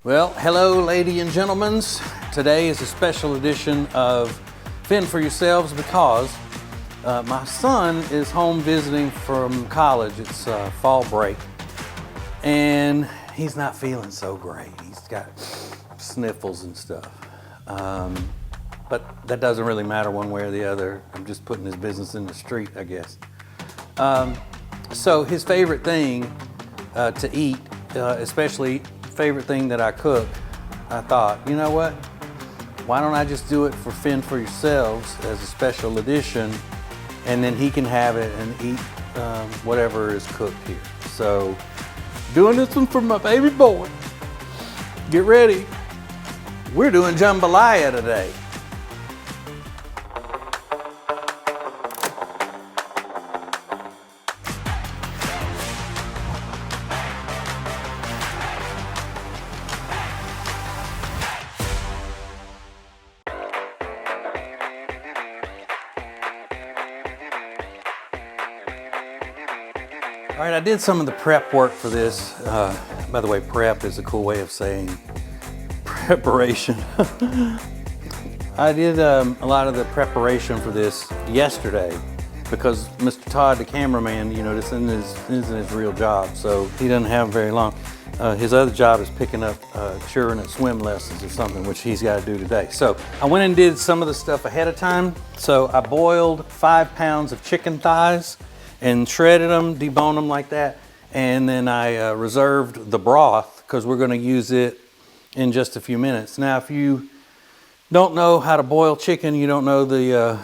Well, hello, ladies and gentlemen. Today is a special edition of Fend for Yourselves because my son is home visiting from college. It's fall break, and he's not feeling so great. He's got sniffles and stuff. But that doesn't really matter one way or the other. I'm just putting his business in the street, I guess. So his favorite thing to eat, especially favorite thing that I cook, I thought, you know what? Why don't I just do it for Fend for Yourselves as a special edition, and then he can have it and eat whatever is cooked here. So, doing this one for my baby boy. Get ready. We're doing jambalaya today. All right, I did some of the prep work for this. By the way, prep is a cool way of saying preparation. I did a lot of the preparation for this yesterday because Mr. Todd, the cameraman, you know, this isn't his real job, so he doesn't have very long. His other job is picking up children at swim lessons or something, which he's got to do today. So I went and did some of the stuff ahead of time. So I boiled 5 pounds of chicken thighs and shredded them, deboned them like that. And then I reserved the broth because we're gonna use it in just a few minutes. Now, if you don't know how to boil chicken, you don't know the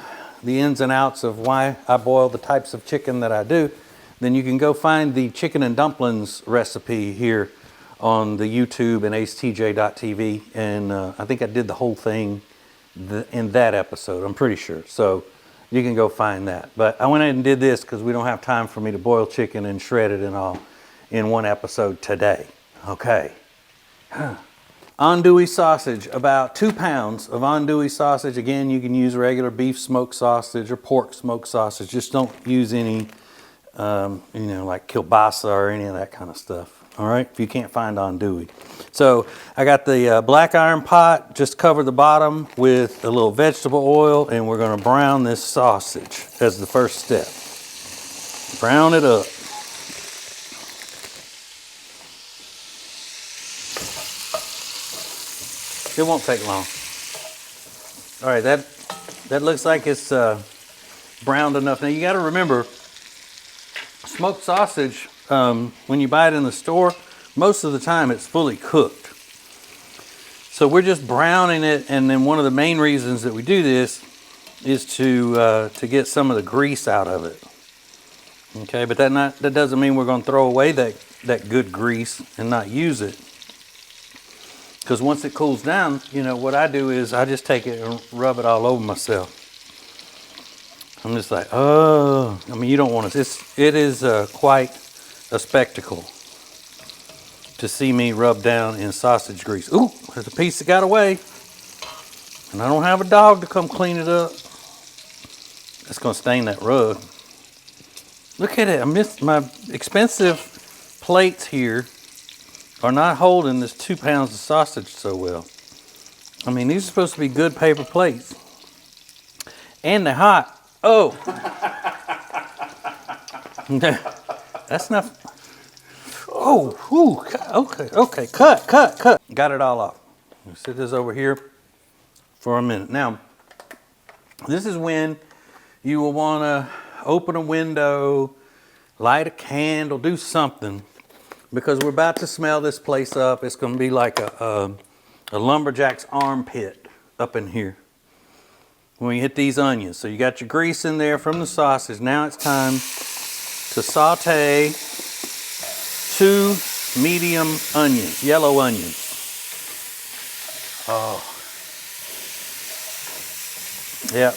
ins and outs of why I boil the types of chicken that I do, then you can go find the chicken and dumplings recipe here on the YouTube and acetj.tv. And I think I did the whole thing in that episode, I'm pretty sure. So you can go find that. But I went ahead and did this because we don't have time for me to boil chicken and shred it and all in one episode today. Okay. Andouille sausage, about 2 pounds of andouille sausage. Again, you can use regular beef smoked sausage or pork smoked sausage. Just don't use any, like kielbasa or any of that kind of stuff. All right, if you can't find andouille. So I got the black iron pot, just cover the bottom with a little vegetable oil, and we're gonna brown this sausage as the first step. Brown it up. It won't take long. All right, that looks like it's browned enough. Now you gotta remember, smoked sausage, when you buy it in the store, most of the time it's fully cooked. So we're just browning it, and then one of the main reasons that we do this is to get some of the grease out of it. Okay, but that doesn't mean we're going to throw away that good grease and not use it. Because once it cools down, you know, what I do is I just take it and rub it all over myself. I'm just like, oh, I mean, you don't want to, it is quite a spectacle to see me rub down in sausage grease. Ooh, there's a piece that got away. And I don't have a dog to come clean it up. That's gonna stain that rug. Look at it, I missed my expensive plates here are not holding this 2 pounds of sausage so well. I mean, these are supposed to be good paper plates. And they're hot. Oh. That's not. Oh, whew, okay, cut. Got it all off. I'll set this over here for a minute. Now, this is when you will want to open a window, light a candle, do something, because we're about to smell this place up. It's going to be like a lumberjack's armpit up in here when you hit these onions. So you got your grease in there from the sausage. Now it's time to saute 2 medium onions, yellow onions. Oh. Yep.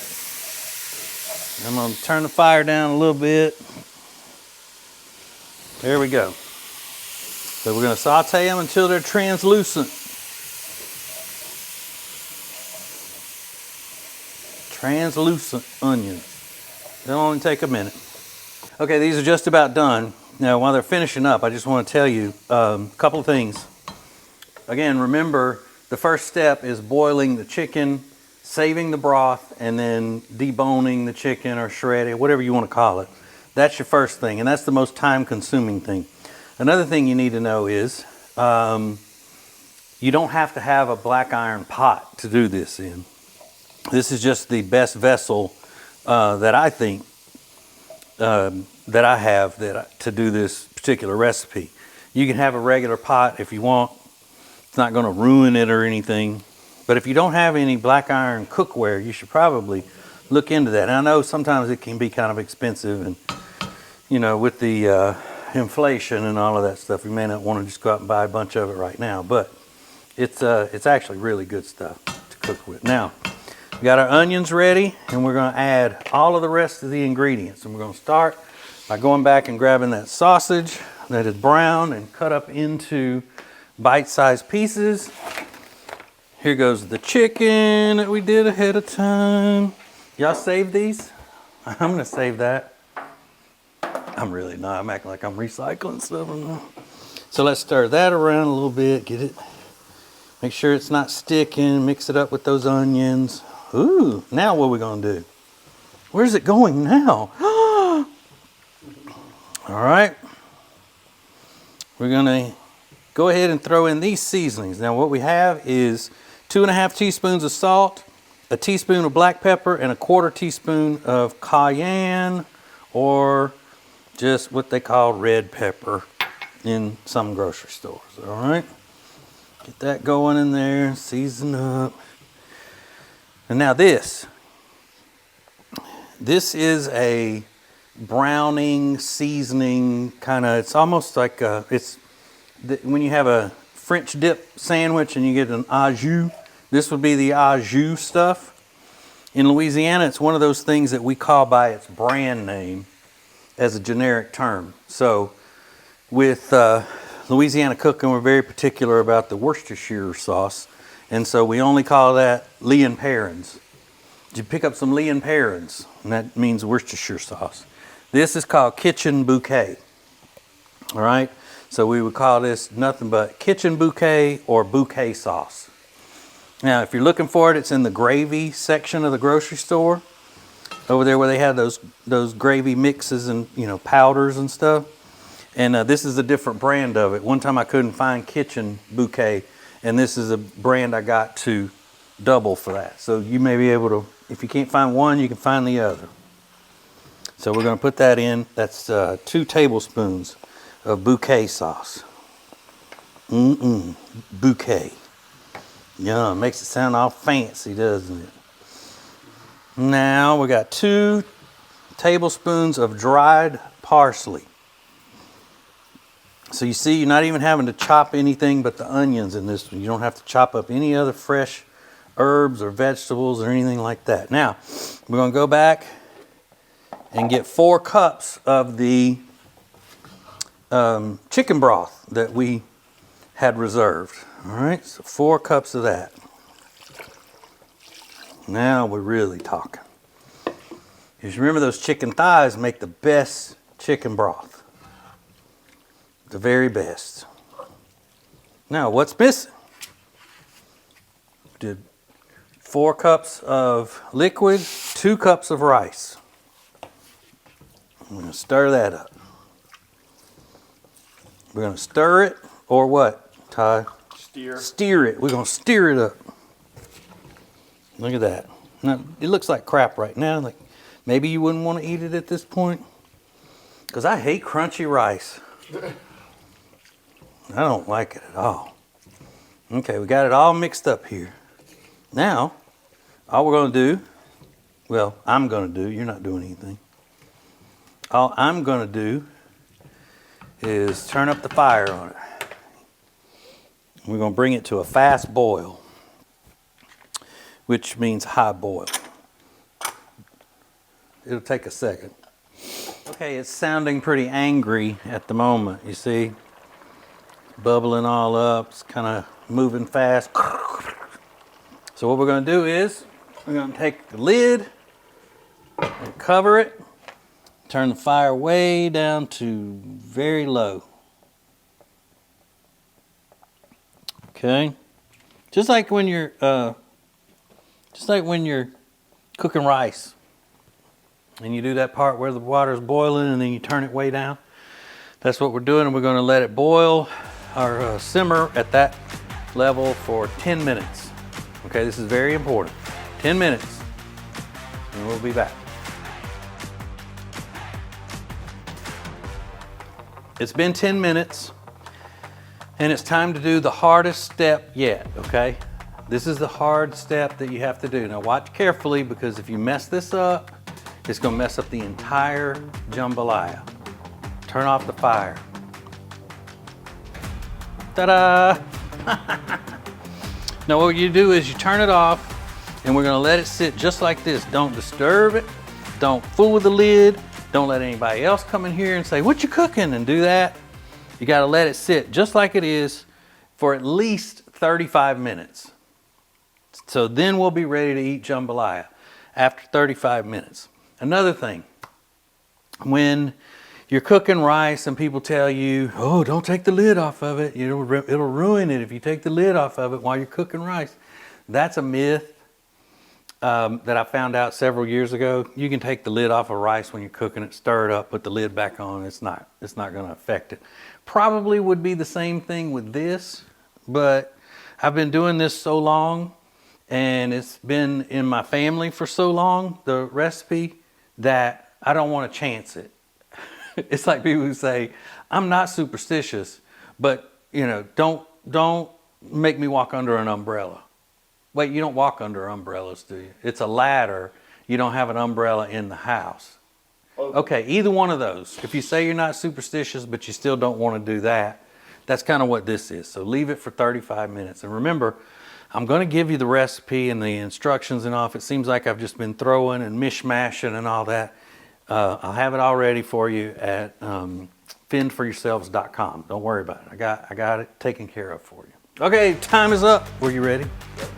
I'm going to turn the fire down a little bit. There we go. So we're going to saute them until they're translucent. Translucent onions. It'll only take a minute. Okay, these are just about done. Now, while they're finishing up, I just want to tell you a couple of things. again, remember the first step is boiling the chicken, saving the broth, and then deboning the chicken or shredding, whatever you want to call it. That's your first thing, and that's the most time-consuming thing. Another thing you need to know is you don't have to have a black iron pot to do this in. This is just the best vessel that I think that I have to do this particular recipe. You can have a regular pot if you want. It's not going to ruin it or anything. But if you don't have any black iron cookware, you should probably look into that. And I know sometimes it can be kind of expensive, and you know, with the inflation and all of that stuff, you may not want to just go out and buy a bunch of it right now. But it's actually really good stuff to cook with. Now, we got our onions ready, and we're going to add all of the rest of the ingredients. And we're going to start by going back and grabbing that sausage that is brown and cut up into bite-sized pieces. Here goes the chicken that we did ahead of time. Y'all save these? I'm going to save that. I'm really not. I'm acting like I'm recycling stuff. So let's stir that around a little bit. Get it. Make sure it's not sticking. Mix it up with those onions. Ooh, now what are we going to do? Where's it going now? All right. We're going to go ahead and throw in these seasonings. Now what we have is 2½ teaspoons of salt, a teaspoon of black pepper, and a 1/4 teaspoon of cayenne, or just what they call red pepper in some grocery stores. All right. Get that going in there, season up. And now this is a browning, seasoning kind of, it's almost like when you have a French dip sandwich and you get an au jus, this would be the au jus stuff. In Louisiana, it's one of those things that we call by its brand name as a generic term. So with Louisiana cooking, we're very particular about the Worcestershire sauce. And so we only call that Lea and Perrins. You pick up some Lea and Perrins, and that means Worcestershire sauce. This is called Kitchen Bouquet. All right? So we would call this nothing but Kitchen Bouquet or Bouquet sauce. Now, if you're looking for it, it's in the gravy section of the grocery store. Over there where they have those gravy mixes and, you know, powders and stuff. And this is a different brand of it. One time I couldn't find Kitchen Bouquet, and this is a brand I got to double for that. So you may be able to, if you can't find one, you can find the other. So we're going to put that in. That's 2 tablespoons of bouquet sauce. Bouquet. Yum, makes it sound all fancy, doesn't it? Now we got 2 tablespoons of dried parsley. So you see, you're not even having to chop anything but the onions in this one. You don't have to chop up any other fresh herbs or vegetables or anything like that. Now, we're going to go back and get 4 cups of the chicken broth that we had reserved. All right, so 4 cups of that. Now we're really talking. Because remember, those chicken thighs make the best chicken broth. The very best. Now, what's missing? We did 4 cups of liquid, 2 cups of rice. I'm going to stir that up. We're going to stir it, or what, Ty? Steer it. We're going to steer it up. Look at that. Now, it looks like crap right now. Like maybe you wouldn't want to eat it at this point. Because I hate crunchy rice. I don't like it at all. Okay, we got it all mixed up here. Now, all we're going to do, well, I'm going to do, you're not doing anything. All I'm going to do is turn up the fire on it. We're going to bring it to a fast boil, which means high boil. It'll take a second. Okay, it's sounding pretty angry at the moment, you see? Bubbling all up, it's kind of moving fast. So what we're going to do is, we're going to take the lid and cover it, turn the fire way down to very low. Okay, just like when you're cooking rice, and you do that part where the water's boiling, and then you turn it way down. That's what we're doing, and we're going to let it boil or simmer at that level for 10 minutes. Okay, this is very important. 10 minutes, and we'll be back. It's been 10 minutes, and it's time to do the hardest step yet, okay? This is the hard step that you have to do. Now watch carefully, because if you mess this up, it's gonna mess up the entire jambalaya. Turn off the fire. Ta-da! Now what you do is you turn it off, and we're gonna let it sit just like this. Don't disturb it, don't fool with the lid, don't let anybody else come in here and say, "What you cooking?" and do that. You gotta let it sit just like it is for at least 35 minutes. So then we'll be ready to eat jambalaya after 35 minutes. Another thing, when you're cooking rice and people tell you, "Oh, don't take the lid off of it. It'll ruin it if you take the lid off of it while you're cooking rice." That's a myth that I found out several years ago. You can take the lid off of rice when you're cooking it, stir it up, put the lid back on. It's not going to affect it. Probably would be the same thing with this, but I've been doing this so long, and it's been in my family for so long, the recipe, that I don't want to chance it. It's like people who say, "I'm not superstitious, but don't make me walk under an umbrella." Wait, you don't walk under umbrellas, do you? It's a ladder. You don't have an umbrella in the house. Okay, either one of those. If you say you're not superstitious, but you still don't want to do that, that's kind of what this is. So leave it for 35 minutes. And remember, I'm going to give you the recipe and the instructions and all. If it seems like I've just been throwing and mishmashing and all that, I'll have it all ready for you at fendforyourselves.com. Don't worry about it. I got it taken care of for you. Okay, time is up. Were you ready? Yep.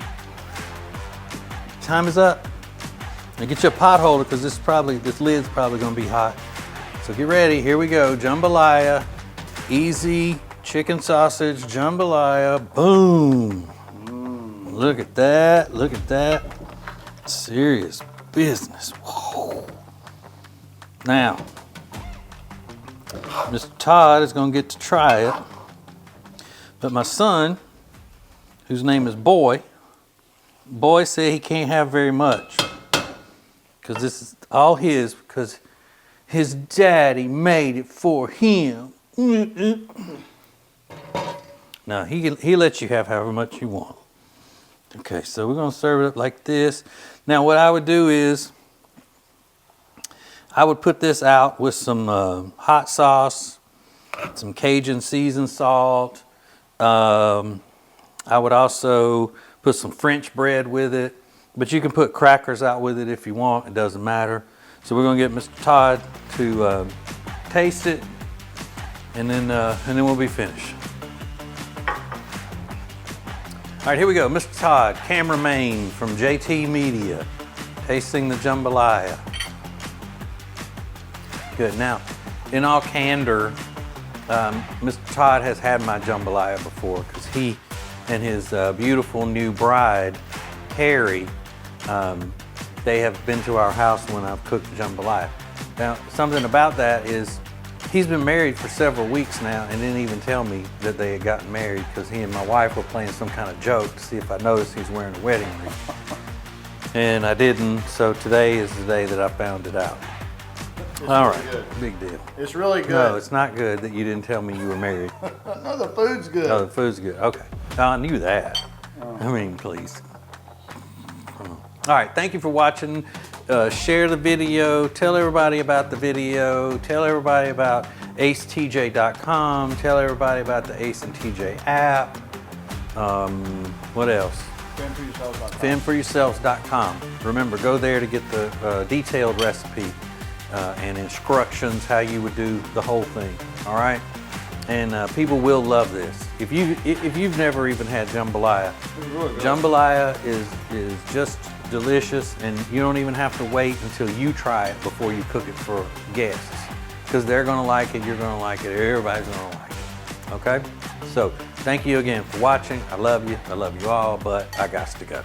Time is up. Now get you a pot holder, because this lid's probably going to be hot. So get ready. Here we go. Jambalaya, easy chicken sausage jambalaya. Boom. Look at that. Look at that. Serious business. Whoa. Now, Mr. Todd is going to get to try it, but my son, whose name is Boy said he can't have very much, because this is all his, because his daddy made it for him. Now, he lets you have however much you want. Okay, so we're going to serve it up like this. Now, what I would do is I would put this out with some hot sauce, some Cajun seasoned salt. I would also put some French bread with it, but you can put crackers out with it if you want. It doesn't matter. So we're going to get Mr. Todd to taste it, and then we'll be finished. All right, here we go. Mr. Todd, cameraman from JT Media, tasting the jambalaya. Good. Now, in all candor, Mr. Todd has had my jambalaya before, because he and his beautiful new bride, Carrie, they have been to our house when I've cooked jambalaya. Now, something about that is he's been married for several weeks now and didn't even tell me that they had gotten married, because he and my wife were playing some kind of joke to see if I noticed he's wearing a wedding ring. And I didn't, so today is the day that I found it out. It's all really right, good. Big deal. It's really good. No, it's not good that you didn't tell me you were married. No, the food's good. Oh, the food's good. Okay. I knew that. I mean, please. All right. Thank you for watching. Share the video. Tell everybody about the video. Tell everybody about acetj.com. Tell everybody about the Ace and TJ app. What else? Fendforyourselves.com. Remember, go there to get the detailed recipe and instructions how you would do the whole thing. All right. And people will love this. If you've never even had jambalaya, Really jambalaya is just delicious, and you don't even have to wait until you try it before you cook it for guests, because they're gonna like it, you're gonna like it, everybody's gonna like it. Okay? So thank you again for watching. I love you all, but I got to go.